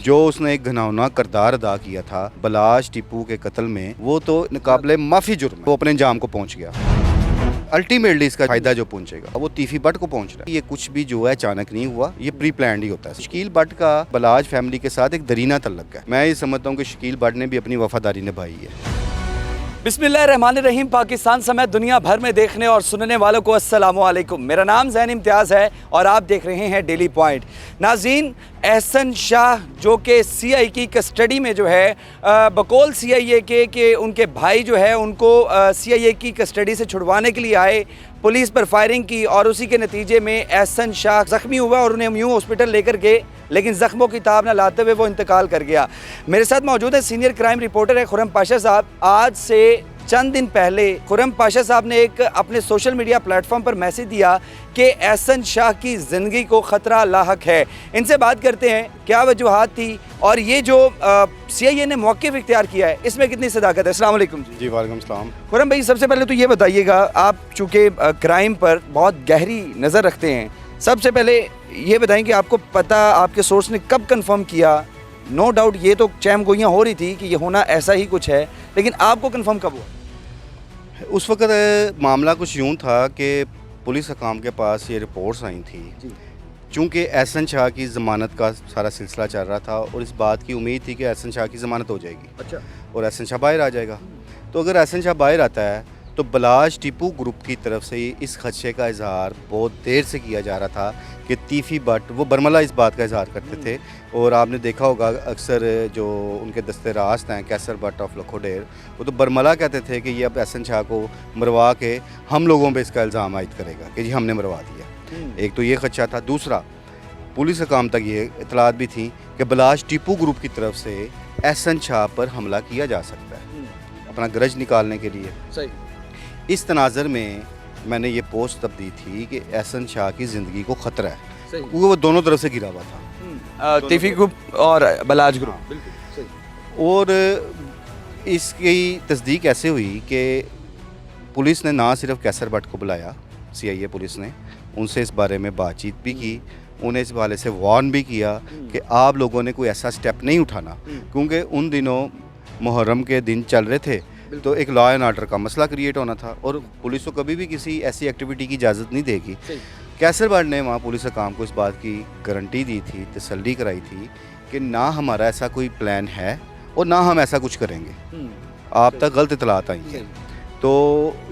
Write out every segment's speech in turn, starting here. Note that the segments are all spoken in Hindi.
जो उसने एक घिनौना किरदार अदा किया था बलाश टीपू के कत्ल में, वो तो नाकाबिले माफ़ी जुर्म है। वो अपने अंजाम को पहुंच गया। अल्टीमेटली इसका फायदा जो पहुंचेगा वो तीफी बट को पहुंच रहा है। ये कुछ भी जो है अचानक नहीं हुआ, ये प्री प्लान्ड ही होता है। शकील बट का बलाज फैमिली के साथ एक दरीना तल्लक है। मैं ये समझता हूँ कि शकील बट ने भी अपनी वफादारी निभाई है। बिस्मिल्लाहिर्रहमानिर्रहीम। पाकिस्तान समेत दुनिया भर में देखने और सुनने वालों को अस्सलामु अलैकुम। मेरा नाम ज़ैन इम्तियाज़ है और आप देख रहे हैं डेली पॉइंट। नाज़रीन, एहसन शाह जो कि सीआई की कस्टडी में जो है बकौल सीआईए के उनके भाई जो है उनको सीआईए की कस्टडी से छुड़वाने के लिए आए, पुलिस पर फायरिंग की और उसी के नतीजे में एहसन शाह ज़ख्मी हुआ और उन्हें यूँ हॉस्पिटल लेकर गए, लेकिन ज़ख्मों की ताब न लाते हुए वो इंतकाल कर गया। मेरे साथ मौजूद है सीनियर क्राइम रिपोर्टर है खुर्रम पाशा साहब। आज से चंद दिन पहले खुर्रम पाशा साहब ने एक अपने सोशल मीडिया प्लेटफॉर्म पर मैसेज दिया कि एहसन शाह की ज़िंदगी को ख़तरा लाहक है। इनसे बात करते हैं क्या वजूहात थी और ये जो सीआईए ने मौक़िफ़ इख्तियार किया है इसमें कितनी सदाकत है। अस्सलाम वालेकुम जी। वालेकुम सलाम। खुर्रम भाई, सबसे पहले तो ये बताइएगा, आप चूँकि क्राइम पर बहुत गहरी नज़र रखते हैं, सबसे पहले ये बताएं कि आपको पता, आपके सोर्स ने कब कंफर्म किया? नो डाउट ये तो चैम गोइयाँ हो रही थी कि ये होना ऐसा ही कुछ है, लेकिन आपको कंफर्म कब हुआ? उस वक़्त मामला कुछ यूँ था कि पुलिस हकाम के पास ये रिपोर्ट्स आई थी। चूँकि एहसन शाह की ज़मानत का सारा सिलसिला चल रहा था और इस बात की उम्मीद थी कि एहसन शाह की ज़मानत हो जाएगी। अच्छा। और एहसन शाह बाहर आ जाएगा। तो अगर एहसन शाह बाहर आता है तो बलाश टीपू ग्रुप की तरफ से इस खदशे का इजहार बहुत देर से किया जा रहा था कि तीफी बट, वो बरमला इस बात का इजहार करते थे। और आपने देखा होगा अक्सर जो उनके दस्ते रास्त हैं कैसर बट ऑफ लखोडेर, वो तो बरमला कहते थे कि ये अब एहसन शाह को मरवा के हम लोगों पे इसका इल्ज़ाम आयद करेगा कि जी हमने मरवा दिया। एक तो ये खदशा था। दूसरा, पुलिस हकाम तक ये इतलात भी थी कि बलाश टीपू ग्रुप की तरफ से एहसन शाह पर हमला किया जा सकता है अपना गरज निकालने के लिए। सही। इस तनाज़र में मैंने ये पोस्ट तब दी थी कि एहसन शाह की ज़िंदगी को ख़तरा है। वो दोनों तरफ से गिरा हुआ था, तीफी ग्रुप और बलाज ग्रुप। बिल्कुल सही। और इसकी तस्दीक ऐसे हुई कि पुलिस ने ना सिर्फ कैसर बट को बुलाया, सीआईए पुलिस ने उनसे इस बारे में बातचीत भी की, उन्हें इस हवाले से वार्न भी किया कि आप लोगों ने कोई ऐसा स्टेप नहीं उठाना, क्योंकि उन दिनों मुहर्रम के दिन चल रहे थे तो एक लॉ एंड ऑर्डर का मसला क्रिएट होना था और पुलिस को कभी भी किसी ऐसी एक्टिविटी की इजाज़त नहीं देगी। कैसर बट ने वहाँ पुलिस हकाम को इस बात की गारंटी दी थी, तसल्ली कराई थी कि ना हमारा ऐसा कोई प्लान है और ना हम ऐसा कुछ करेंगे, आप तक गलत इतलात आई है। तो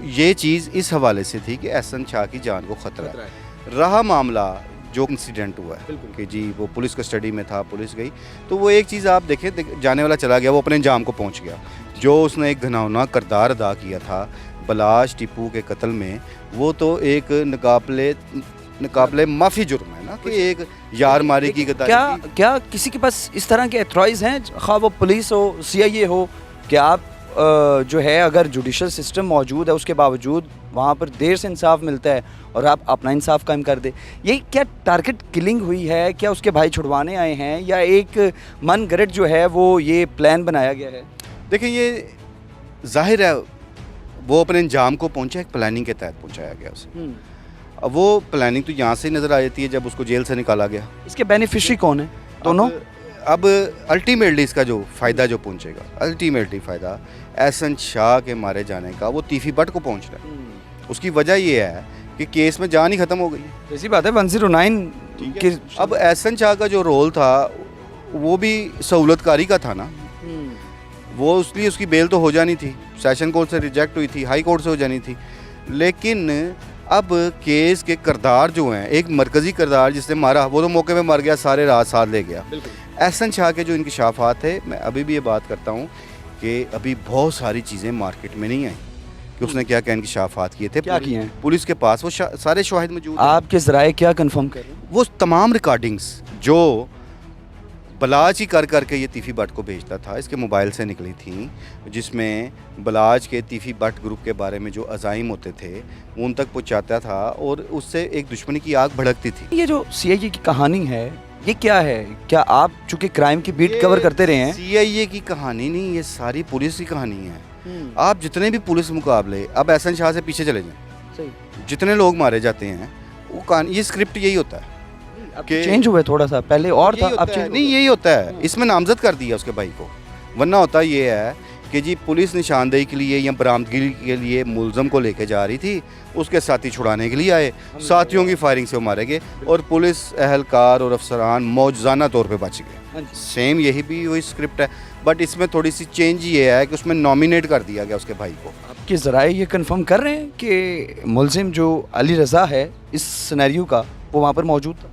ये चीज़ इस हवाले से थी कि एहसन शाह की जान को ख़तरा है। रहा मामला जो इंसिडेंट हुआ है कि जी वो पुलिस कस्टडी में था, पुलिस गई, तो वो एक चीज़ आप देखें, जाने वाला चला गया, वो अपने अंजाम को पहुंच गया। जो उसने एक घिनौना किरदार अदा किया था बलाश टीपू के कत्ल में, वो तो एक नाकाबिले माफ़ी जुर्म है ना कि एक यार मारी की गद्दारी। क्या किसी के पास इस तरह के एथॉरिटीज़ हैं, खा वो पुलिस हो, सीआईए हो, कि आप जो है अगर जुडिशल सिस्टम मौजूद है उसके बावजूद वहाँ पर देर से इंसाफ मिलता है और आप अपना इंसाफ कायम कर दे? ये क्या टारगेट किलिंग हुई है? क्या उसके भाई छुड़वाने आए हैं या एक मन गरज जो है वो ये प्लान बनाया गया है? देखिए, ये जाहिर है वो अपने अंजाम को पहुंचा, एक प्लानिंग के तहत पहुंचाया गया उसे। अब वो प्लानिंग तो यहाँ से नज़र आ जाती है जब उसको जेल से निकाला गया। इसके बेनिफिशरी कौन है? दोनों। अब अल्टीमेटली इसका जो फ़ायदा जो पहुंचेगा, अल्टीमेटली फ़ायदा एहसन शाह के मारे जाने का वो तीफी बट को पहुंच रहा है। उसकी वजह ये है कि केस में जान ही ख़त्म हो गई। ऐसी बात है 109 के। अब एहसन शाह का जो रोल था वो भी सहूलतकारी का था ना, वो इसलिए उसकी बेल तो हो जानी थी, सेशन कोर्ट से रिजेक्ट हुई थी, हाई कोर्ट से हो जानी थी। लेकिन अब केस के किरदार जो हैं, एक मरकज़ी किरदार जिसने मारा वो तो मौके पे मर गया, सारे रात साथ ले गया। एहसन शाह के जो इंकशाफात थे, मैं अभी भी ये बात करता हूँ कि अभी बहुत सारी चीज़ें मार्केट में नहीं आई कि उसने क्या क्या इंकशाफात किए थे, क्या किए हैं पुलिस के पास, वो सारे शवाहिद मौजूद। आपके ज़राए क्या कंफर्म कर रहे हैं? वो तमाम रिकॉर्डिंग्स जो बलाज ही कर करके ये तीफी बट को भेजता था, इसके मोबाइल से निकली थी, जिसमें बलाज के तीफी बट ग्रुप के बारे में जो अज़ाइम होते थे उन तक पहुँचाता था और उससे एक दुश्मनी की आग भड़कती थी। ये जो सीआईए की कहानी है ये क्या है? क्या आप चूँकि क्राइम की बीट कवर करते रहे हैं? सीआईए की कहानी नहीं, ये सारी पुलिस की कहानी है। आप जितने भी पुलिस मुकाबले अब एहसन शाह से पीछे चले जाएं, जितने लोग मारे जाते हैं वो कहानी, ये स्क्रिप्ट यही होता है। कि चेंज हुआ है थोड़ा सा, पहले और था यही अब होता है, चेंज नहीं यही होता है, इसमें नामजद कर दिया उसके भाई को। वरना होता ये है कि जी पुलिस निशानदेही के लिए या बरामदगी के लिए मुलजम को लेके जा रही थी, उसके साथी छुड़ाने के लिए आए, साथियों की फायरिंग से वो मारे गए और पुलिस एहलकार और अफसरान मौजूदाना तौर पे बच गए। सेम यही भी वही स्क्रिप्ट है, बट इसमें थोड़ी सी चेंज ये है कि उसमें नॉमिनेट कर दिया गया उसके भाई को। आपके ज़राए ये कंफर्म कर रहे हैं कि मुलजिम जो अली रज़ा है इस सिनेरियो का वो वहाँ पर मौजूद था?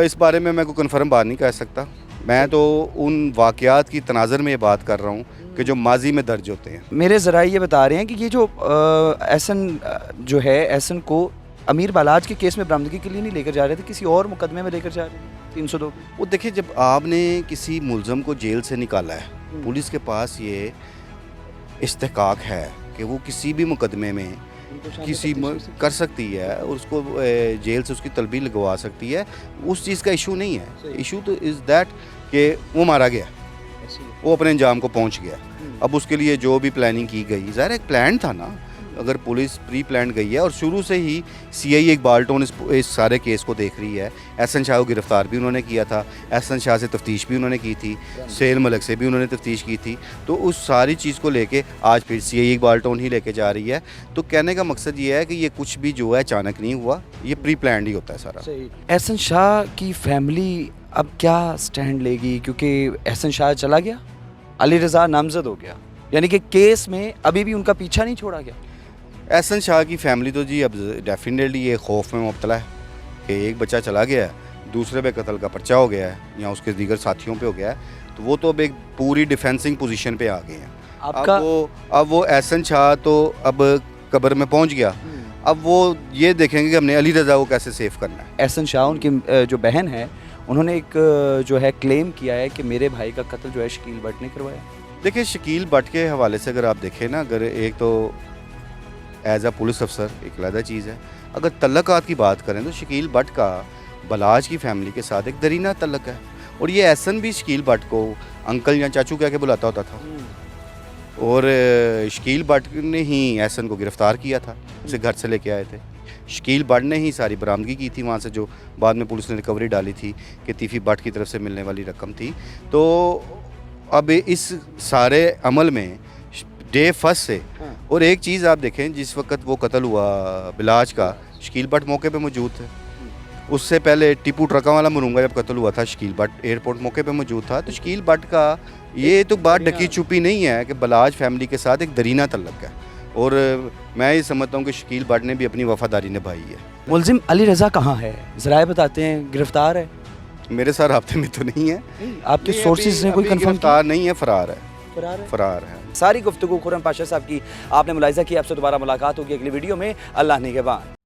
इस बारे में मैं कोई कन्फर्म बात नहीं कर सकता। मैं तो उन वाक़यात की तनाज़र में ये बात कर रहा हूँ कि जो माजी में दर्ज होते हैं। मेरे ज़राए ये बता रहे हैं कि ये जो एहसन जो है, एहसन को अमीर बालाज के केस में बरामदगी के लिए नहीं लेकर जा रहे थे, किसी और मुकदमे में लेकर जा रहे थे 302। वो देखिए, जब आपने किसी मुलज़म को जेल से निकाला है, पुलिस के पास ये इस्तेकाक है कि वो किसी भी मुकदमे में कर सकती है और उसको जेल से उसकी तलबी लगवा सकती है। उस चीज़ का इशू नहीं है। इशू तो इज़ दैट कि वो मारा गया, वो अपने अंजाम को पहुंच गया। अब उसके लिए जो भी प्लानिंग की गई, ज़ाहिर एक प्लान था ना। अगर पुलिस प्री प्लान गई है और शुरू से ही सीआई इकबाल टोन इस सारे केस को देख रही है। एहसन शाह को गिरफ़्तार भी उन्होंने किया था, एहसन शाह से तफ्तीश भी उन्होंने की थी, सेल मलिक से भी उन्होंने तफ्तीश की थी। तो उस सारी चीज़ को लेके आज फिर सीआई इकबाल टोन ही लेके जा रही है। तो कहने का मकसद ये है कि ये कुछ भी जो है अचानक नहीं हुआ, ये प्री प्लान ही होता है सारा। एहसन शाह की फैमिली अब क्या स्टैंड लेगी, क्योंकि एहसन शाह चला गया, अली रज़ा नामजद हो गया, यानी कि केस में अभी भी उनका पीछा नहीं छोड़ा गया। एहसन शाह की फैमिली तो जी अब डेफिनेटली ये खौफ में मुब्तला है कि एक बच्चा चला गया है, दूसरे पे कत्ल का पर्चा हो गया है या उसके दीगर साथियों पे हो गया है, तो वो तो अब एक पूरी डिफेंसिंग पोजीशन पे आ गए हैं। आपका अब वो एहसन शाह तो अब कब्र में पहुंच गया। अब वो ये देखेंगे कि हमने अली रज़ा को कैसे सेव करना है। एहसन शाह उनकी जो बहन है, उन्होंने एक जो है क्लेम किया है कि मेरे भाई का कत्ल जो है शकील भट्ट ने करवाया। देखिए, शकील भट्ट के हवाले से अगर आप देखें ना, अगर एक तो एज अ पुलिस अफसर एक अलग चीज़ है, अगर तल्लकात की बात करें तो शकील भट्ट का बलाज की फैमिली के साथ एक दरीना तल्लक है। और ये एहसन भी शकील भट्ट को अंकल या चाचू कह के बुलाता होता था। और शकील भट्ट ने ही एहसन को गिरफ़्तार किया था, उसे घर से लेके आए थे। शकील भट्ट ने ही सारी बरामदगी की थी वहाँ से, जो बाद में पुलिस ने रिकवरी डाली थी कि तीफ़ी भट्ट की तरफ से मिलने वाली रकम थी। तो अब इस सारे अमल में डे फर्स्ट से और एक चीज़ आप देखें, जिस वक्त वो कत्ल हुआ बिलाज का, शकील भट्ट मौके पे मौजूद थे। उससे पहले टिपू ट्रका वाला मुरुंगा जब कत्ल हुआ था, शकील भट्ट एयरपोर्ट मौके पे मौजूद था। तो शकील भट्ट का ये तो बात ढकी छुपी नहीं है कि बलाज फैमिली के साथ एक दरीना तल्लक है। और मैं ये समझता हूँ कि शकील भट्ट ने भी अपनी वफादारी निभाई है। मुलजिम अली रज़ा कहाँ है? ज़राए बताते हैं गिरफ्तार है। मेरे साथ राब्ते में तो नहीं है, आपके सोर्सेज ने कोई कंफर्म गिरफ्तार नहीं है, फरार है। फरार है। सारी गुफ्तगू खुर्रम पाशा साहब की आपने मुलाहिजा की। आपसे दोबारा मुलाकात होगी अगली वीडियो में। अल्लाह निगहबान।